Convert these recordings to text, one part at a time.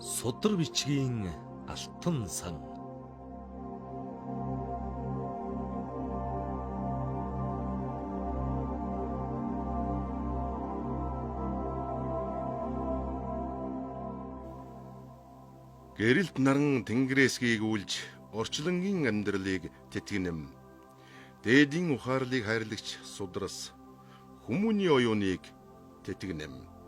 Судар бичгийн алтан сан. Гэрэлт наран тэнгэрээс гүйгүүлж орчлонгийн амьдралыг тэтгэнэм. Дээдийн ухаарлыг хайрлагч судрас хүмүүний оюуныг тэтгэнэм.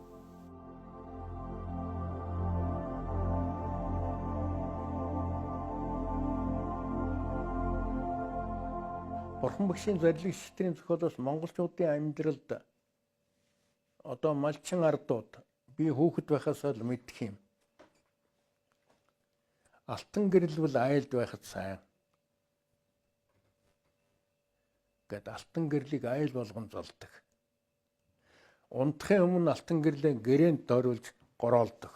Бурхан Багшийн зарилэг шитрийн зохиолоос монголчуудын амьдралд одоо малчин ардууд би хүүхэд байхаас л мэдх юм. Алтан гэрэлвэл айлд байхад сайн. Гэт алтан гэрлийг айл болгон золдог. Унтахын өмнө алтан гэрлээ гэрээнд дойруулж гороолдог.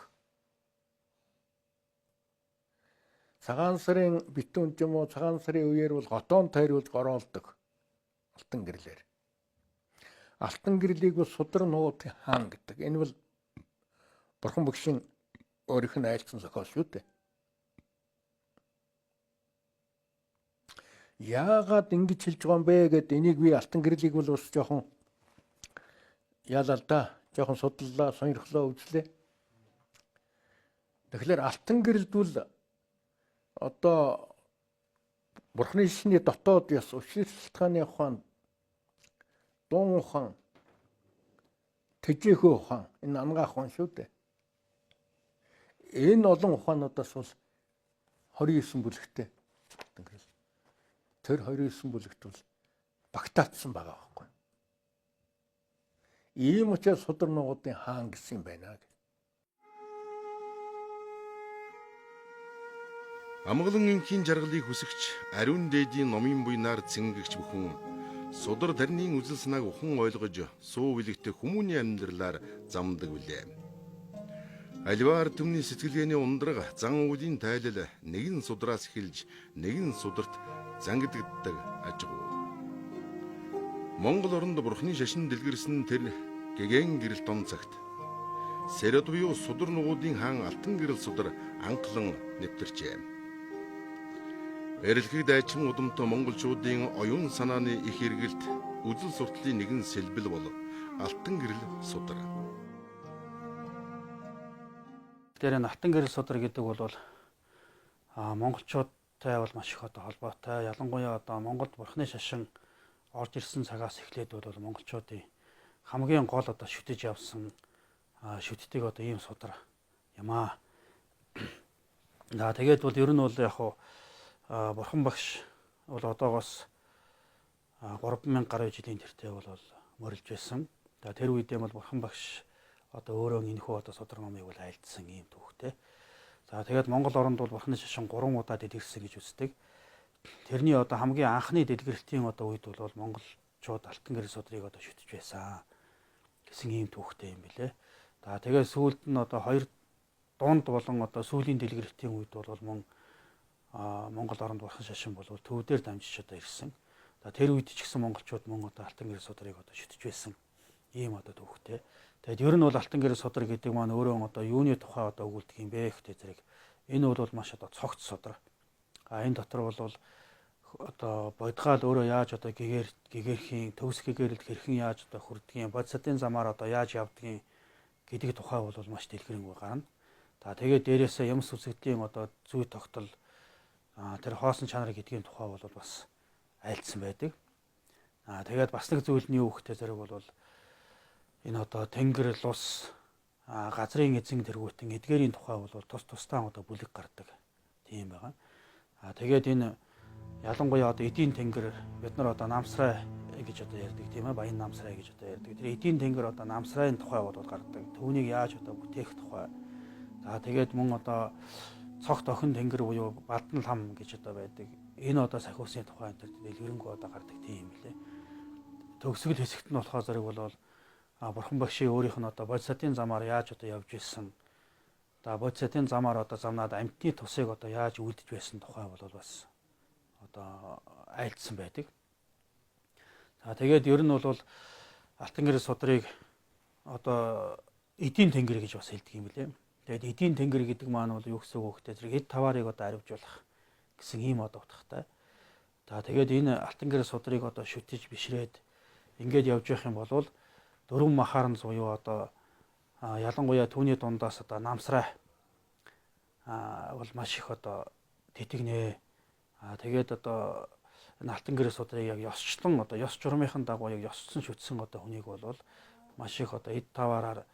Цагаан сарын битүүн ч юм уу цагаан сарын үеэр бол готоон тайруулж гороолдог алтан гэрлээр. Алтан гэрлийг бол судар нугуудын хаан гэдэг. Энэ бол Бурхан Багшийн өөрийнх нь айлцсан зохиол шүү дээ. Яагаад ингэж хэлж байгаа юм бэ гэд энийг би алтан гэрлийг бол бас жоохон яалаа да. Жоохон судлалаа, сонирхлоо үзлээ. Тэгэхээр алтан гэрэлд бол одоо Бурханы шишний дотоод яс өвчнөд шалтгааны ухаан, дуун ухаан, тэжэхүү ухаан, энэ ангаах ухаан шүү дээ. Энэ олон ухаануудаас бол 29 бүлэгтэй. Тэр 29 бүлэгт бол багтаацсан байгаа байхгүй. Ийм учраас судар нугуудын хаан гэсэн юм байна. Амгалан инхийн жаргалыг хүсэгч ариун дээдийн номын буйнаар цэнгэгч бүхэн судар тарны үзэл санааг ухан ойлгож суу билэгтэй хүмүүний амьдралаар замдаг билээ. Аливаар түмний сэтгэлгээний ундраг зан үйлийн тайлал нэгэн судраас эхэлж нэгэн сударт зангиддаг ажгүй. Монгол оронд Бурханы шашин дэлгэрсэн тэр гэгэн гэрэл тон цагт Сэред буюу судар нугуудын хаан алтан гэрэл судар анхлан нэвтэрчээ. Эрэлхийг дайчин удамтай монголчуудын оюун санааны их эргэлт үзэл сурталын нэгэн сэлбэл бол алтан гэрэл судар. Тэр энэ алтан гэрэл судар гэдэг бол монголчуудтай бол маш их холбоотой. Ялангуяа Монголд Бурханы шашин орж ирсэн цагаас эхлээд бол монголчуудын хамгийн гол шүтэж явсан шүтдэг ийм судар юм аа. Тэгээд бол ер нь бол яг Бурхан Багш бол одоогоос 3000 гаруй жилийн тэртээ бол морилж байсан. Тэр үедээ бол Бурхан Багш өөрөө энэхүү судар номыг бол айлдсан ийм түүхтэй. Тэгээд Монгол оронд бол Бурханы шашин 3 удаа дэлгэрсэн гэж үздэг. Тэрний хамгийн анхны дэлгэрэлтийн үед бол монголчууд алтан гэрэл судрыг шүтэж байсан гэсэн ийм түүхтэй юм билээ. Тэгээд сүүлд нь хоёр дунд болон сүүлийн дэлгэрэлтийн үед бол Монгол оронд Бурхан шашин бол төв дээр дамжиж ирсэн. Тэр үед ч гэсэн монголчууд мөн алтан гэрэл судрыг шүтэж байсан ийм түүхтэй. Тэгээд ер нь бол алтан гэрэл судар гэдэг маань өөрөө юуны тухай өгүүлдэг юм бэ гэхдээ зэрэг энэ бол маш цогц судар. Энэ дотор бол бодгаал өөрөө яаж гэгэрхийн төгс гэгэрэлд хэрхэн яаж хүрдгийг бодисатын замаар яаж явдгийг гэдэг тухай бол маш дэлгэрэнгүй гарна. Тэгээд дээрээсээ юмс үзэгдлийн зүй тогтол тэр хоосон чанар гэдгийн тухай бол бас айлдсан байдаг. Тэгээд бас нэг зүйл нь юу гэхтэй зэрэг бол энэ тэнгэр лус газрын эзэн тэргүүтэн эдгээрийн тухай бол тус тусдаа бүлэг гардаг тийм байгаа. Тэгээд энэ ялангуяа эдийн тэнгэр бид нар намсрай гэж ярьдаг тийм ээ, баян намсрай гэж ярьдаг. Тэр эдийн тэнгэр намсрайн тухай бол гардаг. Түүнийг яаж бүтээх тухай. Тэгээд мөн цогт охин тэнгэр буюу балдан лам гэж байдаг. Энэ сахиусын тухай дэлгэрэнгүй гардаг тийм юм лээ. Төгсгөл хэсэгт нь болохоор зэрэг бол Бурхан Багшийн өөрийнх нь бодисатын замаар яаж явж ирсэн. Бодисатын замаар замнаад амьтны тусыг яаж үлдэж байсан тухай бол бас айлдсан байдаг. Тэгээд ер нь бол алтан гэрэл судрыг эдийн тэнгэр гэж бас хэлдэг юм лээ. Тэгээд эдийн тэнгэр гэдэг маань бол юу гэсэн үг вэ? Эд таваарыг одоо аривжуулах гэсэн ийм одоо утгатай. За тэгээд энэ алтан гэрэл судрыг одоо шүтэж бишрээд ингээд явж явах юм бол дөрвөн махаар нь зуюу одоо ялангуяа түүний дундаас одоо намсраа бол маш их одоо тэтгэнэ. Тэгээд одоо энэ алтан гэрэл судрыг яг ёсчлон одоо ёс журмынхын дагуу яг ёсцсон шүтсэн одоо хүнийг бол маш их одоо эд таваараар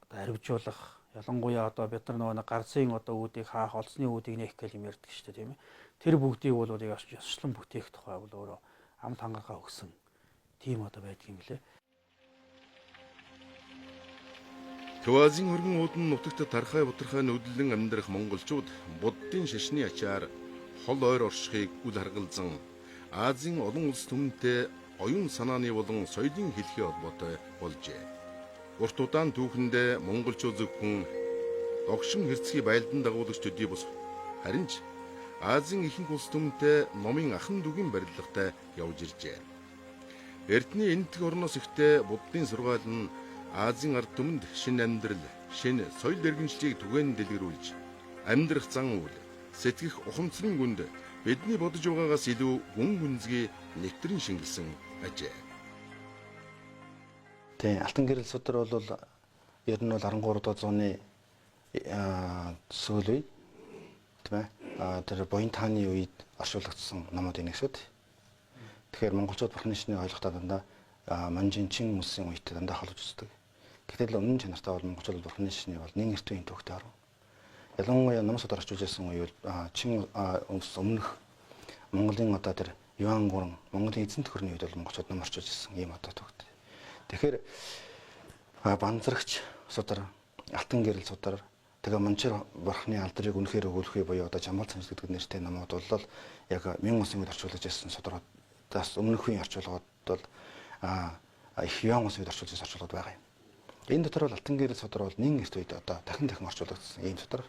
одоо аривжуулах, ялангуяа одоо бид нар нөгөө гарцын одоо үүдийг хаах, олзны үүдийг нээх гэх юм ярьдаг шүү дээ, тийм ээ. Тэр бүгдийг бол яг ёсчлон бүтээх тухай бол өөрөө амт хангарахаа өгсөн тийм одоо байдаг юм лээ. Төвазын хөргөн ууд нь нутагт тархай бутархай нүдлэн амьдрах монголчууд буддын шашны ачаар хол ойр оршихыг үл харгалзан Азийн олон улс түмэнтэй оюун санааны болон соёлын хэлхий холбоотой болжээ. Урт удаан түүхэндээ монголчууд зөвхөн догшин хэрцгий байлдан дагуулагч төдий бус харин ч Азийн ихэнх улс түмэнтэй номын ахан дүгийн барилгатай явж иржээ. Эрдний энэтхэг орноос ихтэй буддын сургаал нь Азийн ард түмэнд шинэ амьдрал, шинэ соёл иргэншлийг түгээн дэлгэрүүлж, амьдрах зан үйл, сэтгэх ухамсарын гүнд бидний бодож байгаагаас илүү гүн гүнзгий нэвтрэн шингэлсэн ажээ. Тэгээ алтан гэрэл судар бол ер нь бол 13 дугаар зууны сүүл үе тийм ээ. Тэр буян тааны үед оршуулгдсан номууд энийг шүү дээ. Тэгэхээр монголчууд бурхны шинийг ойлгохдоо дандаа манжин чин хүмүүсийн үетэй дандаа холбож үздэг. Гэтэл өмнө чанартай бол монголчууд бурхны шиний бол нэн эрт үеийн төвхтэй оров. Ялангуяа ном судар орчуулсан үе бол чин өмнөх Монголын одоо тэр Юан гурван Монголын эзэн төхөрний үед бол монголчууд ном орчуулсан ийм одоо төвхтэй. Тэгэхээр банзрагч судар, алтан гэрэл судар, тэгээ манчир бурхны алдрыг үнэхээр өгүүлэхүй буюу одоо жамбал цамц гэдэг нэртэй номууд бол яг 1000 оны үед орчуулж байсан судруудаас өмнөх үеийн орчуулгууд бол их Юан улсын үед орчуулж байсан орчуулгууд байгаа юм. Энэ дотор бол алтан гэрэл судар бол нэн эрт үед одоо дахин орчуулагдсан ийм судар.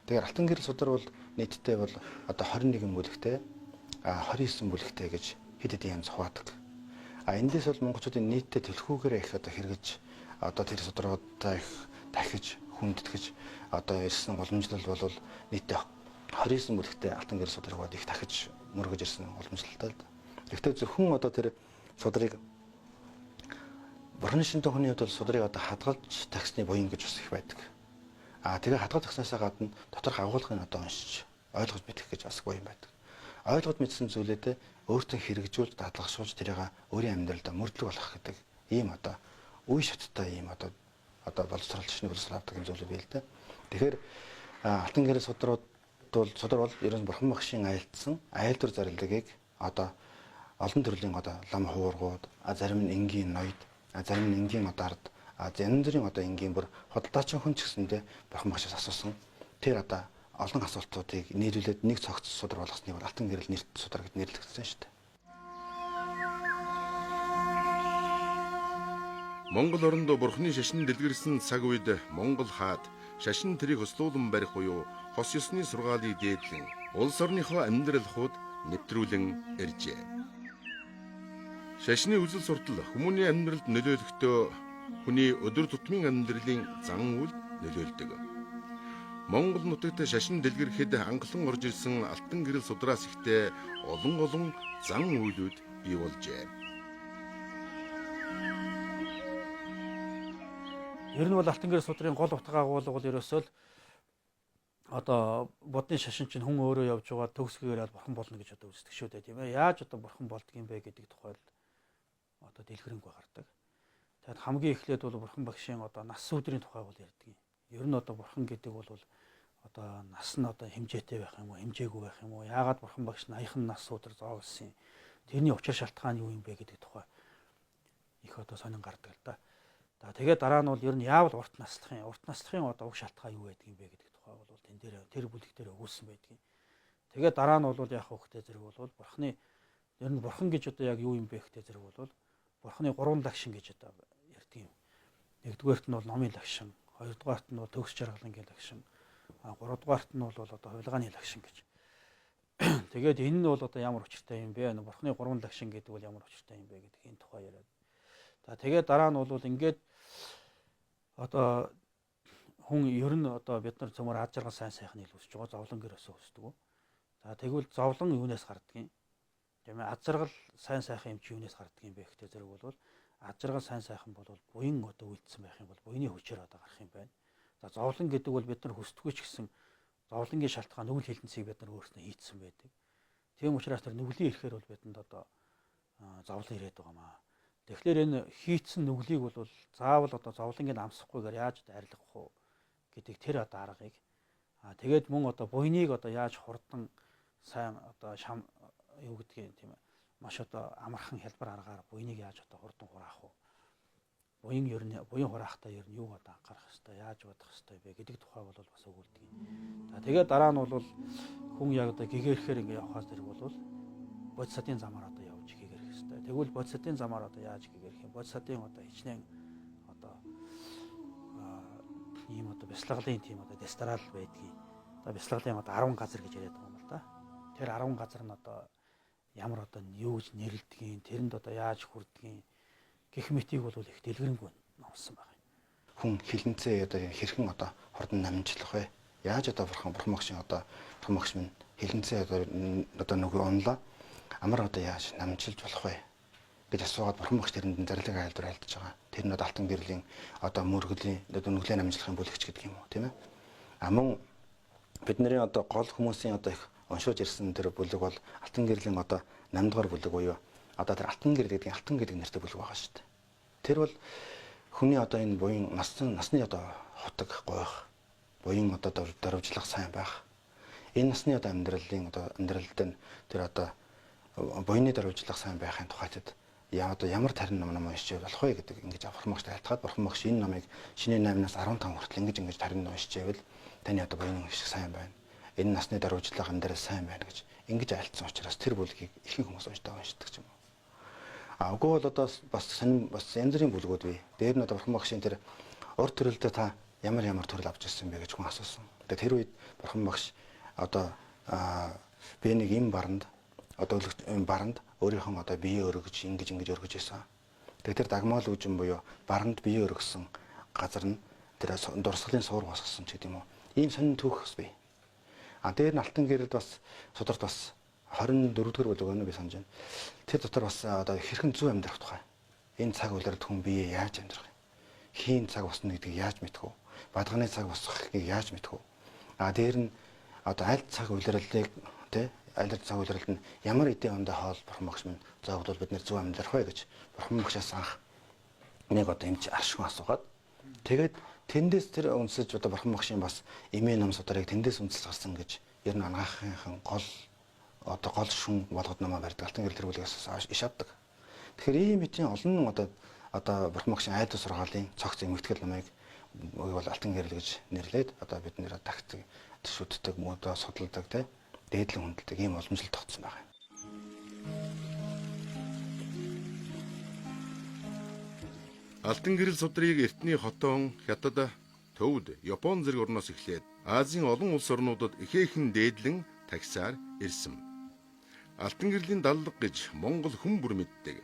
Тэгэхээр алтан гэрэл судар бол нийтдээ бол одоо 21 бүлэгтэй 29 бүлэгтэй гэж хэд хэдэн янз хуваадаг. Эндээс бол монголчуудын нийтдээ төлхүүгээр их одоо хэрэгж одоо тэр судруудаа их дахиж хүндэтгэж одоо ирсэн уламжлал бол нийтдээ 29 бүлэгтэй алтан гэрэл судрыг их дахиж мөргөж ирсэн уламжлалтай л да. Гэхдээ зөвхөн одоо тэр судрыг бурхны шинэ төхөний хувьд бол судрыг одоо хадгалж тагсны буян гэж бас их байдаг. Тэгээ хадгалж тагснасаа гадна доторх агуулгыг одоо уншиж ойлгож мэдэх гэж бас буян байдаг. Ойлгож мэдсэн зүйлээ өөртөө хэрэгжүүлж дадлгашуулж тэрийг өөрийн амьдралдаа мөрдлөг болгох гэдэг ийм одоо үе шаттай ийм одоо боловсролч шинэ боловсрол авдаг юм зүйл бий л дээ. Тэгэхээр алтан гэрэл судар бол ерөн бурхан багшийн айлтсан айлдвар зарилгыг одоо олон төрлийн одоо лам хуургууд, зарим нь энгийн ноёд, зарим нь энгийн одоо ард, янз бүрийн одоо энгийн бүр худалдаачин хүн ч гэсэндээ бурхан багшаас асуусан. Тэр одоо олон асуултуудыг нийлүүлээд нэг цогц судар болгосныг бол алтан гэрэл нэрт судар гэж нэрлэгдсэн шүү дээ. Монгол оронд бурхны шашин дэлгэрсэн цаг үед Монгол хаад шашин тэрийг хөслүүлэн барих буюу хос ёсны сургаалыг дээдлэн улс орныхоо амьдрал хууд нэвтрүүлэн иржээ. Шашны үзэл суртал хүмүүний амьдралд нөлөөлөхдөө хүний өдөр тутмын амьдралын зан үйл нөлөөлдөг. Монгол нутагт шашин дэлгэрхэд анхлан орж ирсэн алтан гэрэл судраас ихтэй олон зан үйлүүд бий болжээ. Ер нь бол алтан гэрэл судрын гол утга агуулга бол ерөөсөө л одоо буддын шашин чинь хүн өөрөө явж байгаа төгсгөөр бурхан болно гэж одоо үздэг шүү дээ, тийм ээ. Яаж одоо бурхан болдгийм бэ гэдэг тухайд одоо дэлгэрэнгүй гардаг. Тэгэхээр хамгийн эхлээд бол бурхан багшийн одоо нас өдрийн тухай бол ярьдаг юм. Ер нь одоо бурхан гэдэг бол одоо нас нь одоо хэмжээтэй байх юм уу, хэмжээгүй байх юм уу? Яагаад бурхан багш наяхан нас өдөр зоогсон юм? Тэрний учир шалтгаан юу юм бэ гэдэг тухай их одоо сонин гардаг л да. Тэгээд дараа нь бол ер нь яавал урт наслахын одоо уг шалтгаан юу байдаг юм бэ гэдэг тухай бол тэн дээр тэр бүлэг дээр өгүүлсэн байдаг. Тэгээд дараа нь бол яг хөхтэй зэрэг бол бурхны ер нь бурхан гэж одоо яг юу юм бэ гэхтэй зэрэг бол бурхны гурван лагшин гэж одоо ярьдаг юм. Нэгдүгээрт нь бол номын лагшин, хоёрдугаарт нь бол төгс жаргалангийн лагшин, гуравдугаарт нь бол одоо хувилгааны лагшин гэж. Тэгээд энэ нь бол одоо ямар учиртай юм бэ? Бурхны гурван лагшин гэдэг бол ямар учиртай юм бэ гэдэг энэ тухай яриад. Тэгээд дараа нь бол ингээд одоо хүн ер нь одоо бид нар цөмөр аж аргал сайн сайхныг хүсэж байгаа, зовлон гэрээсээ хүсдэг. За тэгвэл зовлон юунаас гардгийг? Тийм ээ, аж аргал сайн сайхан юм чи юунаас гардгийг бэ гэхдээ зэрэг бол аж аргал сайн сайхан бол буян одоо үлдсэн байх юм бол буяны хүчээр одоо гарах юм байна. За зовлон гэдэг бол бид нар хүсдэггүй ч гэсэн зовлонгийн шалтгаан нүгэл хилэнцгийг бид нар өөрснөө хийцсэн байдаг. Тийм учраас тэр нүглийн ирэхээр бол бидэнд одоо зовлон ирээд байгаа маа. Тэгэхээр энэ хийцэн нүглийг бол заавал одоо зовлонгийн амсахгүйгээр яаж арилгах вэ гэдэг тэр одоо аргыг тэгээд мөн одоо буйныг одоо яаж хурдан сайн одоо юу гэдгийг тийм ээ маш одоо амархан хялбар аргаар буйныг яаж одоо хурдан хураах вэ? Буян хураахтаа ер нь юу одоо анхаарах хэвээр яаж бодох хэвээр бэ гэдэг тухай бол бас өгүүлдэг юм. За тэгээд дараа нь бол хүн яг одоо гэгээрэхээр ингээ явахаас зэрэг бол бодисатын замаар одоо явж гээгэрх хэвээр. Тэгвэл бодисатын замаар одоо яаж гээгэрх юм? Бодисатын одоо хичнээн одоо ийм одоо бяцлаглалын тийм одоо дестрал байдгийг. Одоо бяцлаглалын одоо 10 газар гэж яриад байгаа юм л да. Тэр 10 газар нь одоо ямар одоо юу гэж нэрлэдгийг, тэрэнд одоо яаж хүрдгийг гэх мэтийг бол их дэлгэрэнгүй номсон байна. Хүн хилэнцээ одоо хэрхэн одоо хордон намжлах вэ? Яаж одоо бурхан багшийн одоо бурхан багш минь хилэнцээ одоо нөгөө онлоо амар одоо яаж намжилж болох вэ гэж асуугаад бурхан багш тэрэнд зарлиг айлдвар айлдж байгаа. Тэр нь одоо алтан гэрлийн одоо мөргөлийн одоо нүглээ намжлахын бүлэгч гэдэг юм уу, тийм ээ? Мөн бидний одоо гол хүмүүсийн одоо их уншуулж ирсэн тэр бүлэг бол алтан гэрлийн одоо 8 дугаар бүлэг буюу одоо тэр алтан гэрэл гэдэг алтан гэдэг нэртэй бүлэг байгаа шүү дээ. Тэр бол хүний одоо энэ буян насны одоо хотог гойх, буян одоо дөрвжлах сайн байх. Энэ насны одоо амьдралд нь тэр одоо буяны дөрвжлах сайн байхын тухайд ямар тарин ном уншиж болох вэ гэдэг ингэж бурхан багш тайлтгаад бурхан багш энэ номыг шинэ 8-аас 15 хүртэл ингэж тарин уншиж байвал таны одоо буян шиг сайн байна. Энэ насны дөрвжлах амьдрал сайн байна гэж ингэж айлтсан учраас тэр бүлгийг ихэнх хүмүүс уншдаг юм. Үгүй бол одоо бас янз бүрийн бүлгүүд бий. Дээр нь одоо бурхан багшийн тэр урд төрөлдөө та ямар төрөл авч ирсэн бэ гэж хүн асуусан. Тэгээд тэр үед бурхан багш одоо би нэг юм баранд одоо баранд өөрийнхөө одоо бие өргөж ингэж өргөж исэн. Тэгээд тэр дагмал үжин буюу баранд бие өргөсөн газар нь тэр дурсгалын суур босгосон ч гэдэг юм уу. Ийм сонин түүхс бий. Дээр нь алтан гэрэлд бас сударт бас 24 дугаар бүлэг өнөө би санаж байна. Тэр дотор бас одоо хэрхэн зөв амьдрах тухай. Энэ цаг үеэрд хүн бие яаж амьдрах вэ? Хийн цаг босно гэдгийг яаж мэдэх вэ? Бадганы цаг босгохыг яаж мэдэх вэ? Дээр нь одоо аль цаг үеэрлийг аль цаг үеэрлд нь ямар эдийн ондоо хоол бурхан багш минь заавал бид нэр зөв амьдрах вэ гэж бурхан багшаас анх нэг одоо эмч аршгүй асуугаад тэгээд тэндээс тэр үнсэж одоо бурхан багшийн бас эмээ ном сударыг тэндээс үнсэж гарсан гэж ер нь анагаахын гол шүн болгоод намаа барьдаг алтан гэрэл төрүүлгээс иш авдаг. Тэгэхээр ийм мэдээ олон одоо бурхан багшийн айдас сургаалын цогц эмгэгтгэл намайг бол алтан гэрэл гэж нэрлээд одоо бид нэр тагтдаг, шүтдэг, модоо судалдаг дээдлэн хүндэлдэг ийм уламжлалт тогтсон байгаа юм. Алтан гэрэл судрыг эртний хотон, хятад, төвд, Япон зэрэг орноос эхлээд Азийн олон улс орнуудад ихээхэн дээдлэн тагсаар ирсэн. Алтан гэрлийн даллага гэж Монгол хүн бүр мэддэг.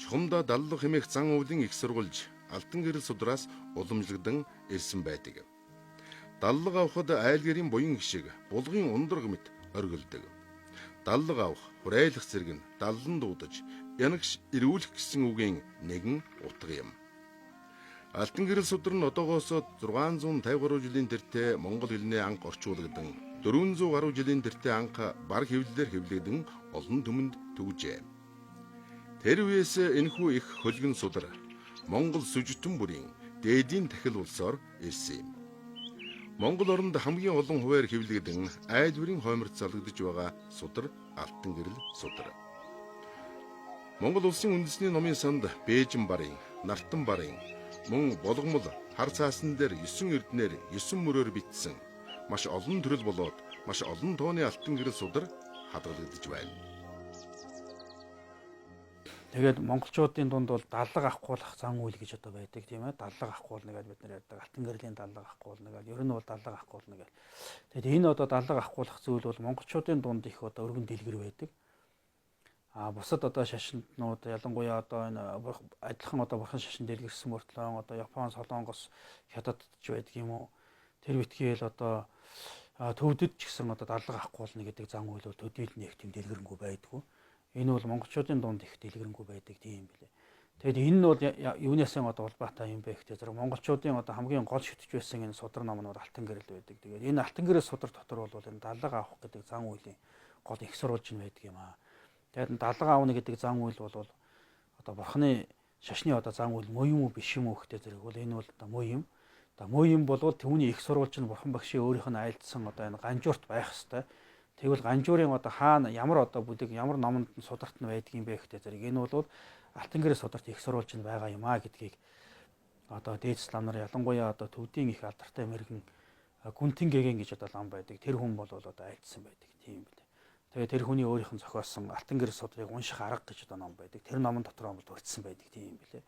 Чухамдаа даллага хэмээх зан үйлийн их сургуульж алтан гэрэл судраас уламжлагдан ирсэн байдаг. Даллага авахд айлгэрийн буян шиг булгын ундраг мэт оргилдог. Даллага авах, хурайлах зэрэг нь даллан дуудаж, янагш ирүүлэх гэсэн үгийн нэгэн утга юм. Алтан гэрэл судар нь одоогоос 653 жилийн тэртээ монгол хэлний анх орчуулагдсан 400 гаруй жилийн тэртээ анх баг хэвлэлээр хэвлэгдэн олон түмэнд төвжээ. Тэр үеэс энэхүү их хөлгөн судар Монгол сүжитэн бүрийн дээдийн тахил улсоор ирсэн юм. Монгол оронд хамгийн олон хуваар хэвлэгдэн айлдварын хойморт залгадж байгаа судар алтан гэрэл судар. Монгол улсын үндэсний номын санд Бээжин барын, Нартан барын, мөн болгомол хар цаасан дээр 9 эрдэнээр 9 мөрөөр бичсэн маш олон төрөл болоод маш олон тооны алтан гэрэл судар хадгалагдж байна. Тэгээд монголчуудын дунд бол даллага авахгүйх зан үйл гэж одоо байдаг тийм ээ. Даллага авахгүй нэгээд бид нар ярьдаг. Алтан гэрлийн даллага авахгүй нэгээд ер нь бол даллага авахгүй нэгээд. Тэгээд энэ одоо даллага авахгүйх зүйл бол монголчуудын дунд их одоо өргөн дэлгэр байдаг. Бусад одоо шашинтнууд ялангуяа одоо энэ адилхан одоо бурхан шашин дэлгэрсэн мөртлөө одоо Япон, Солонгос, Хятадч байдаг юм уу. тэр битгийл одоо төвдөд ч гэсэн одоо дадлага авахгүй болно гэдэг зан үйл бол төдийл нэг тийм дэлгэрэнгүй байдгүй. Энэ бол монголчуудын дунд их дэлгэрэнгүй байдаг тийм билээ. Тэгэд энэ нь бол юунаас одоо улбаатай юм бэ гэхтэй зэрэг монголчуудын одоо хамгийн гол шүтж байсан энэ судар ном нь алтан гэрэл байдаг. Тэгээд энэ алтан гэрэл судар дотор бол энэ дадлага авах гэдэг зан үйлийн гол их сурвалж нь байдаг юм аа. Тэгээд дадлага аавна гэдэг зан үйл бол одоо бурхны шашны одоо зан үйл муу юм уу биш юм уу гэхтэй зэрэг бол энэ бол одоо муу юм. Муу юм бол түүний их сурвалж нь бурхан багшийн өөрийнх нь айлдсан одоо энэ ганжуурт байх хэвээр. Тэгвэл ганжуурын одоо хаана ямар одоо бүдэг ямар номонд нь сударт нь байдаг юм бэ гэхтэй зэрэг энэ бол алтан гэрэл сударт их сурвалж нь байгаа юм а гэдгийг одоо дээд слам нар ялангуяа одоо төвдийн их алдартай мэрэгэн Гүнтэн гэгэн гэж одоо лам байдаг. Тэр хүн бол одоо айлдсан байдаг тийм билээ. Тэгээ тэр хүний өөрийнх нь зохиосон алтан гэрэл судрыг унших арга гэж одоо ном байдаг. Тэр номон дотор бол дурдсан байдаг тийм билээ.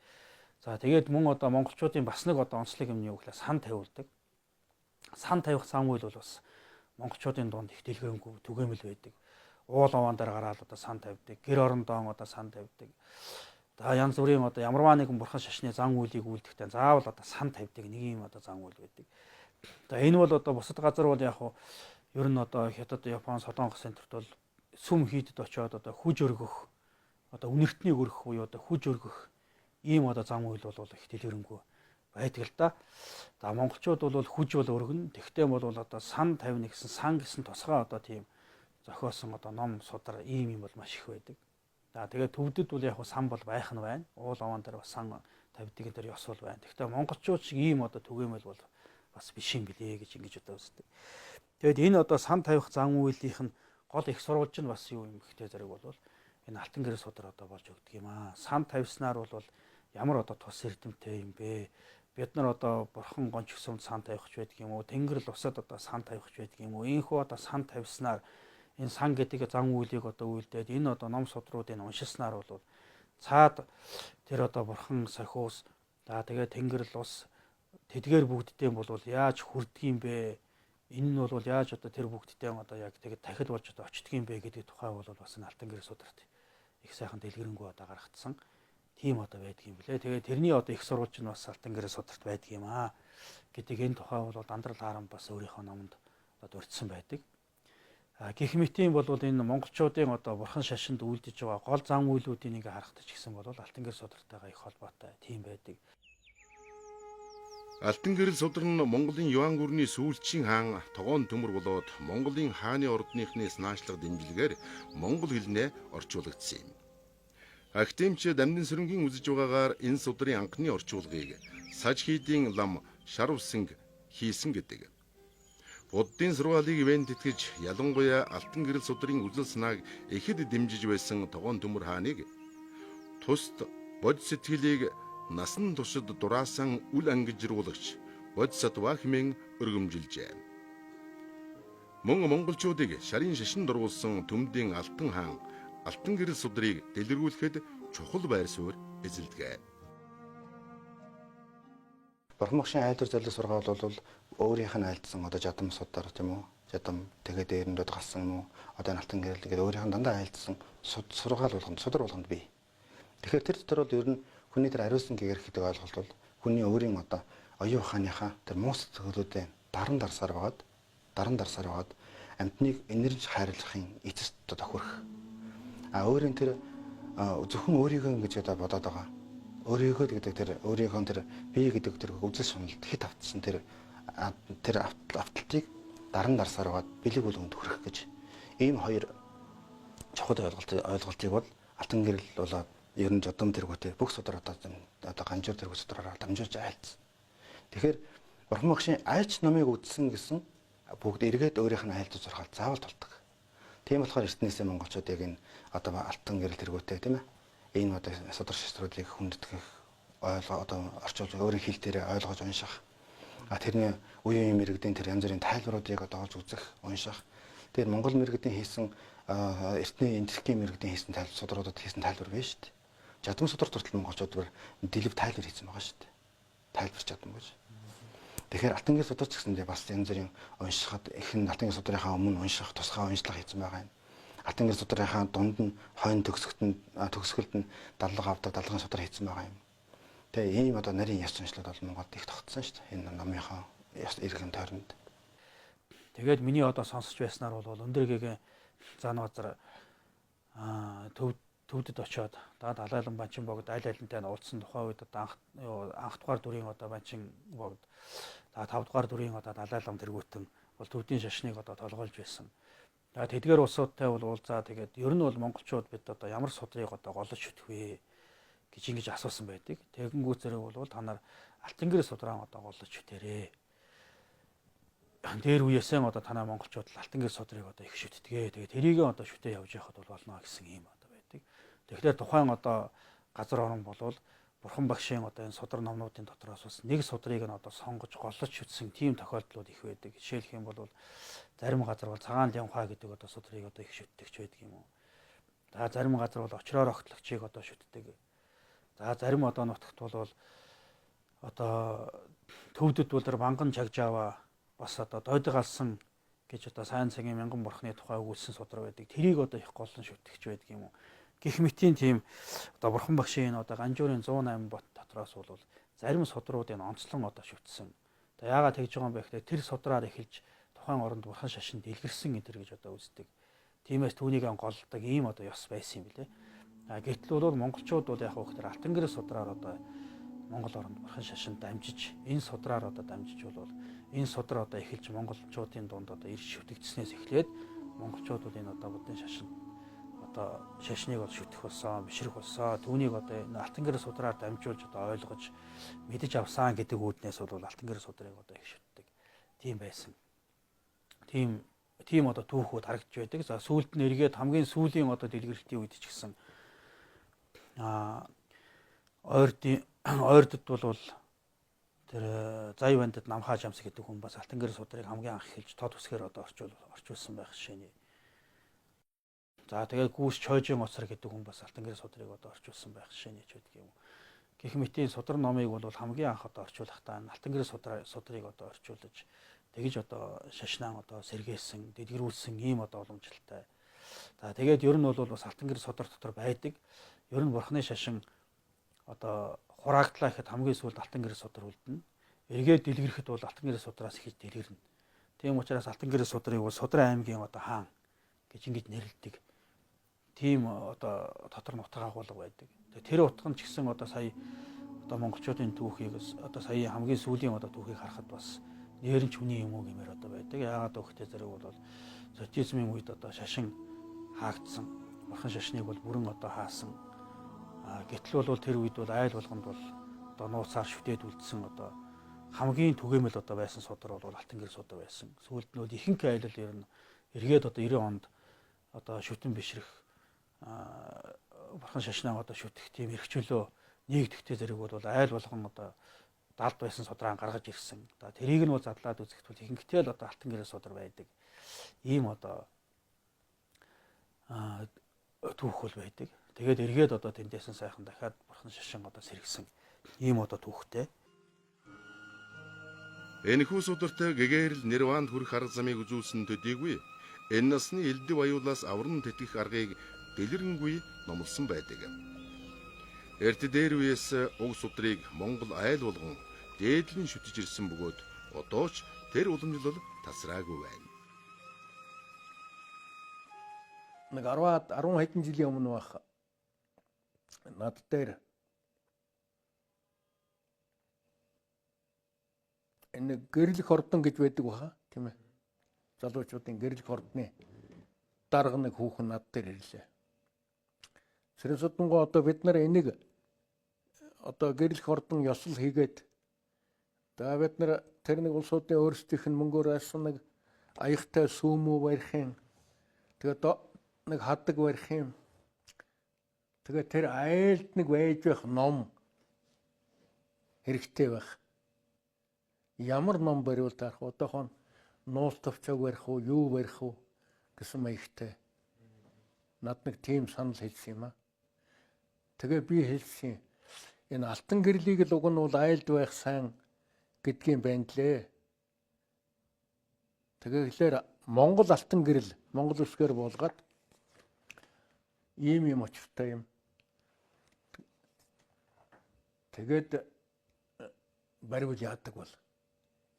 За тэгээд мөн одоо монголчуудын бас нэг одоо онцлог юм юу гэхлээр сан тавьулдаг. Сан тавих зан үйл бол бас монголчуудын дунд их дэлгэрэнгүй түгээмэл байдаг. Уул овоон дээр гараад одоо сан тавьдаг. Гэр орондоо одоо сан тавьдаг. За янз бүрийн одоо ямарваа нэгэн бурхан шашны зан үйлийг үлдэхдээ заавал одоо сан тавьдаг нэг юм одоо зан үйл байдаг. За энэ бол одоо бусад газар бол яг хуу ер нь одоо Хятад, Япон, Солонгос центрт бол сүм хийдэд очиод одоо хүж өргөх одоо үнэртнийг өргөх буюу одоо хүж өргөх ийм одоо зан үйл бол их дэлгэрэнгүй байдаг л да. За монголчууд бол хүж бол өргөн. Тэгтээ бол одоо сан тавина гэсэн сан гэсэн тусгай одоо тийм зохиосон одоо ном судар ийм юм бол маш их байдаг. За тэгээд төвдөд бол яг сан бол байх нь байна. Уул овоон дээр бас сан тавьдаг дээр ёс бол байна. Тэгтээ монголчууд шиг ийм одоо түгээмэл бол бас биш юм билээ гэж ингэж одоо үздэг. Тэгэд энэ одоо сан тавих зан үйлийнх нь гол их сурвалж нь бас юу юм гэхтэй зэрэг бол энэ алтан гэрэл судар одоо болж өгдөг юм аа. Сан тавьснаар бол ямар одоо тус эрдэмтэй юм бэ? Бид нар одоо бурхан гонч гүсэнд сан тавих ч байдаг юм уу? Тэнгэрл усад одоо сан тавих ч байдаг юм уу? Ийхүү одоо сан тавьснаар энэ сан гэдэг зан үйлийг одоо үйлдээд энэ одоо ном судруудыг уншилснаар бол цаад тэр одоо бурхан сахиус за тэгээ тэнгэрл ус тэдгээр бүгдтэй бол яаж хүрдэг юм бэ? Энэ нь бол яаж одоо тэр бүгдтэй одоо яг тэгээд дахид болж одоо очдөг юм бэ гэдэг тухай бол бас энэ алтан гэрэл сударт их сайхан дэлгэрэнгүй одоо гаргацсан тийм одоо байдаг юм блэ. Тэгээд тэрний одоо их сурвалж нь бас алтан гэрэл сударт байдаг юм аа гэдэг энэ тухай бол Дандрал Харам бас өөрийнхөө номонд одоо дурдсан байдаг. Гэх мэтийн бол энэ монголчуудын одоо бурхан шашинд үйлдэж байгаа гол зан үйлүүдийн ингээ харахтаж гисэн бол алтан гэрэл судартайгаа их холбоотой тийм байдаг. Алтан гэрэл судар нь Монголын Юан гүрний сүүлчийн хаан Тогоон төмөр болоод Монголын хааны ордныхнээс наашлах дэмжлэгээр монгол хэлнээ орчуулагдсан юм. Актемч Дамдын сөрөнгийн үзэж байгаагаар энэ судрын анхны орчуулгыг саж хийдийн лам Шарвсинг хийсэн гэдэг. Буддын сургаалыг ивент итгэж ялангуяа алтан гэрэл судрын үзэл санааг ихэд дэмжиж байсан Тогоон төмөр хааныг тусд бод сэтгэлийг насан туршид дураасан үл ангижруулагч Бодсатва хэмээн өргөмжилжээ. Мөн монголчуудыг шарын шашин дургуулсан Төмдийн алтан хаан алтан гэрэл судрыг дэлгэрүүлэхэд чухал байр суурь эзэлдэг. Бурхан багшийн айлдвар золиос сургаал бол өөрийнх нь айлдсан одоо жадам судар тийм үү? Жадам тэгээд дээрэндээ галсан юм уу? Одоо энэ алтан гэрэл тэгээд өөрийнх нь дандаа айлдсан сургаал болгонд судар болгонд бий. Тэгэхээр тэр дотор бол ер нь хүний тэр ариусан гэгэрх гэдэг ойлголт бол хүний өөрийн одоо оюун ухааныхаа тэр муу сэтгэлүүдээ даран дарсаар байгаад амьтныг энерж хайрлахын эцэст тохирох. Өөрийн тэр зөвхөн өөрийгөө ингэж одоо бодоод байгаа. Өөрийгөө гэдэг тэр өөрийнхөө тэр бие гэдэг тэр үзэл суналт хит автсан тэр авталтыг даран дарсаар байгаад бэлэг болгонд хүрэх гэж ийм хоёр чухал ойлголтыг бол алтан гэрэл болоод ер нь жодом тэргүүтэй бүх судар одоо ганжуур тэргүү судраараа дамжуулж айлцсан. Тэгэхээр бурхан багшийн айлч номыг үздсэн гэсэн бүгд эргээд өөрийнх нь айлдвар сургаал заавал тулдаг. Тийм болохоор эртнээсээ монголчууд яг энэ одоо алтан гэрэл тэргүүтэй тийм ээ. Энэ одоо судар шаштруудыг хүндэтгэх одоо орчуулж өөрийн хэл дээрээ ойлгож унших. Тэрний үеийн мэрэгдийн тэр янз бүрийн тайлбаруудыг одоо олж үзэх, унших. Тэр монгол мэрэгдийн хийсэн эртний энтерхийн мэрэгдийн хийсэн судруудад хийсэн тайлбар биш шүү дээ. Жадам судар туртал монголчууд бүр дэлгэв тайлбар хийсэн байгаа шүү дээ. Тайлбарч чадсан гэж. Тэгэхээр алтан гэрэл сударч гэсэндээ бас янз бүрийн уншихад ихэнх алтан гэрэл судрынхаа өмнө унших, тусгай уншлага хийсэн байгаа юм. Алтан гэрэл судрынхаа дунд нь хойно төгсгөлд нь дадлага авдаг дадлагын судар хийсэн байгаа юм. Тэгээ ийм одоо нарийн яс уншлаад бол Монголд их тогтсон шүү дээ. Энэ номынхаа иргэн тойронд. Тэгээд миний одоо сонсож байснаар бол өндөр гэгээ зан базар төвдөд очиод далайлан банчин богд аль алинтай нь уулзсан тухай үед одоо анх дугаар дүрийн одоо банчин богд 5 дугаар дүрийн одоо далайлан тэргүүтэн бол төвдийн шашныг одоо толгойлж байсан. Тэдгээр улсуудтай бол уулзаа тэгээд ер нь бол монголчууд бид одоо ямар судрыг одоо голж шүтэх вэ гэж ингэж асуусан байдаг. Тэгэнгүүт зэрэг бол та нар алтан гэрээ судраа одоо голж шүтээрээ. Дээр үеэсэн одоо танай монголчууд алтан гэрээ судрыг одоо их шүтдгээ. Тэгээд тэрийг одоо шүтээ явж яхад бол болно гэсэн юм одоо байдаг. Тэгэхээр тухайн одоо газар орон болвол Бурхан багшийн одоо энэ судар номнуудын дотроос бас нэг судрыг нь одоо сонгож голлож шүтсэн тийм тохиолдлууд их байдаг. Жишээлх юм бол зарим газар бол цагаан лянхаа гэдэг одоо судрыг одоо их шүтдэгч байдаг юм уу. Зарим газар бол очроор огтлогчийг одоо шүтдэг. Зарим одоо нутагт бол одоо төвдөд бол манган чагжаава бас одоо дойдог алсан гэж одоо сайн цагийн мянган бурхны тухай өгүүлсэн судар байдаг. Тэрийг одоо их голлон шүтдэгч байдаг юм уу. Гэх мэтийн тийм одоо Бурхан багшийн одоо Ганжуурын 108 бот дотроос бол зарим судруудын онцлон одоо шүтсэн. Яагаад тэгж байгаа юм бэ гэхээр тэр судраар эхэлж тухайн оронд Бурхан шашин дэлгэрсэн энэ гэж одоо үздэг. Тиймээс түүнийг голлдог ийм одоо ёс байсан юм билээ. Гэтэл бол монголчууд бол яг хөөхтөр алтан гэрээ судраар одоо Монгол оронд Бурхан шашин дамжиж энэ судраар одоо дамжиж бол энэ судар одоо эхэлж монголчуудын дунд одоо ирж шүтэгдснээс эхлээд монголчууд бол энэ одоо будын шашин одоо шашныг бол шүтэх болсон, бишрэх болсон. Түүнийг одоо алтан гэрээ судраар дамжуулж одоо ойлгож мэдэж авсан гэдэг үүднээс бол алтан гэрээ судрыг одоо их шүтдэг. Тийм байсан. Тийм одоо түүхүүд харагдж байдаг. За сүүлд нь эргээд хамгийн сүүлийн одоо дэлгэрэлтийн үед ч гэсэн ойрдод бол тэр зай бандад намхаа жамс гэдэг хүн бас алтан гэрээ судрыг хамгийн анх эхэлж тод үсгээр одоо орчуулсан байх жишээний. За тэгээд гүүс чойжин оцор гэдэг хүн бас алтан гэрээ судрыг одоо орчуулсан байх жишээний ч байдаг юм. Гэх мэтийн судар номыг бол хамгийн анх одоо орчуулахдаа алтан гэрээ судрыг одоо орчуулж тэгж одоо шашнаан одоо сэргээсэн, дэлгэрүүлсэн ийм одоо уламжлалтай. За тэгээд ер нь бол бас алтан гэрээ судар дотор байдаг. Ер нь бурхны шашин одоо хураагдлаа гэхэд хамгийн сүүлд алтан гэрээ судар үлдэнэ. Эргээд дэлгэрэхэд бол алтан гэрээ судраас ихэж дэлгэрнэ. Тийм учраас алтан гэрээ судрыг бол Судар аймгийн одоо хаан гэж ингэж нэрлэдэг. Тийм одоо дотор нутаг агуулга байдаг. Тэр утга нь ч гэсэн одоо сая одоо монголчуудын түүхийг одоо сая хамгийн сүүлийн одоо түүхийг харахад бас нээрэн ч хүний юм уу гэмээр одоо байдаг. Яагаад гэвэл зэрэг бол социализмын үед одоо шашин хаагдсан. Бурхан шашныг бол бүрэн одоо хаасан. Гэтэл бол тэр үед бол айл болгонд бол одоо нууцаар шүтээд үлдсэн одоо хамгийн түгээмэл одоо байсан судар бол алтан гэрээ судар байсан. Сүүлд нь бол ихэнх айлал ер нь эргээд одоо 90 онд одоо шүтэн бишрэх Бурхан шашнаа одоо шүтэх тийм эрхчлөө нэгдэхтэй зэрэг бол айл болгон одоо далд байсан судраа гаргаж ирсэн. Одоо тэрийг нь бол задлаад үзэхдээ ихэнхдээ л одоо алтан гэрээ судар байдаг. Ийм одоо түүх бол байдаг. Тэгээд эргээд одоо тэндээс нь сайхан дахиад Бурхан шашин одоо сэргсэн. Ийм одоо түүхтэй. Энэхүү судартай гэгээрл нирваанд хүрэх арга замыг үзүүлсэн төдийгүй энэ насны элдв аюулаас аврам тэтгэх аргыг дэлгэрэнгүй номлосон байдаг. Эрт дээр үеэс уг судрыг Монгол айл болгон дээдлэн шүтэж ирсэн бөгөөд одоо ч тэр уламжлал тасраагүй байна. Нэг 10 хэдэн жилийн өмнө байх над дээр энэ гэрлэх ордон гэж байдаг баха тийм ээ. Залуучуудын гэрлэх ордны дарга нэг хүүхэн над дээр ирлээ. Сэрэнсүдэнгөө одоо бид нар энийг одоо гэрлэх ордон ёсол хийгээд бид нар тэр нэг улсуудын өөрсдийнх нь мөнгөөр асан нэг аягтай сүүмүү барихын тэгээд нэг хадаг барихын тэгээд тэр айлд нэг байж байх ном хэрэгтэй байх. Ямар ном бариул таах одоохон нуус төвчөг барих уу юу барих уу гэсэн маягтай. Над нэг тийм санал хэлсэн юм аа. Тэгээ би хэлсэн энэ алтан гэрлийг л уг нь бол айлд байх сайн гэдгийн байна лээ. Тэгэхээр Монгол алтан гэрэл Монгол үсгээр болгоод ийм юм очиртай юм. Тэгээд бариул яадаг бол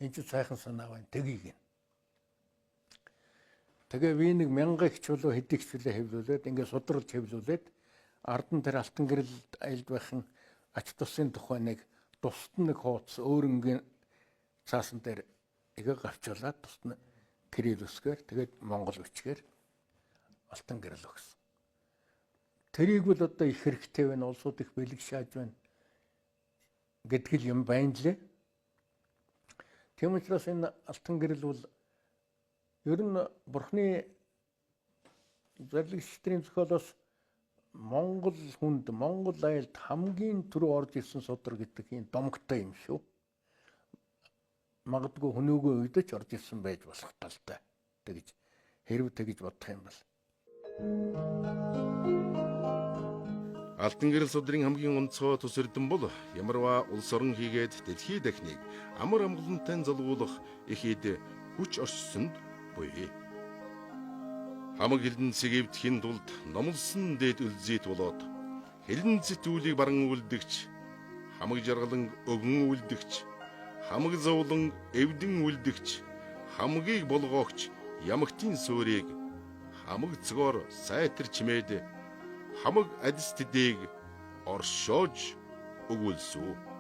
энэ ч сайхан санаа байна. Тгийг. Тэгээ би нэг 1000 их чулуу хэдих чулуу хэвлүүлээд ингээд судралж хэвлүүлээд ардан тэр алтан гэрэлд аялд байхын ач тусын тухай нэг тусад нэг хуудас өөрөнгөний цаасан дээр игээ гавчуулаад тусад нь Кирилл үсгээр тэгээд Монгол үчгээр алтан гэрэл өгсөн. Тэрийг бол одоо их хэрэгтэй байна, улсууд их бэлэг шааж байна гэдэг юм байна лээ. Тийм учраас энэ алтан гэрэл бол ер нь Бурхны зарлагчдын зохиолоос Монгол хүнд, Монгол айлд хамгийн түрүү орж ирсэн судар гэдэг энэ домгтой юм шүү. Магадгүй хөнөөгөө үед ч орж ирсэн байж болох талтай. Тэгж хэрв тэгж бодох юм бол. Алтан гэрэл судрын хамгийн онцгой тус эрдэм бол ямарваа улс орон хийгээд дэлхий дахныг амар амгалантай залгуулах ихэд хүч орчсонд буй. Хамаг хилэн сэгэвдэхийн тулд номлосон дээд үлзийт болоод хилэн зэтүүлийг баран үлдэгч, хамаг жаргалан өгөн үлдэгч, хамаг зовлон эвдэн үлдэгч, хамгийн болгоогч ямагтын суурийг хамаг цогоор сайтар чимээд хамаг адис тэдэг оршоож өгүүлсүү.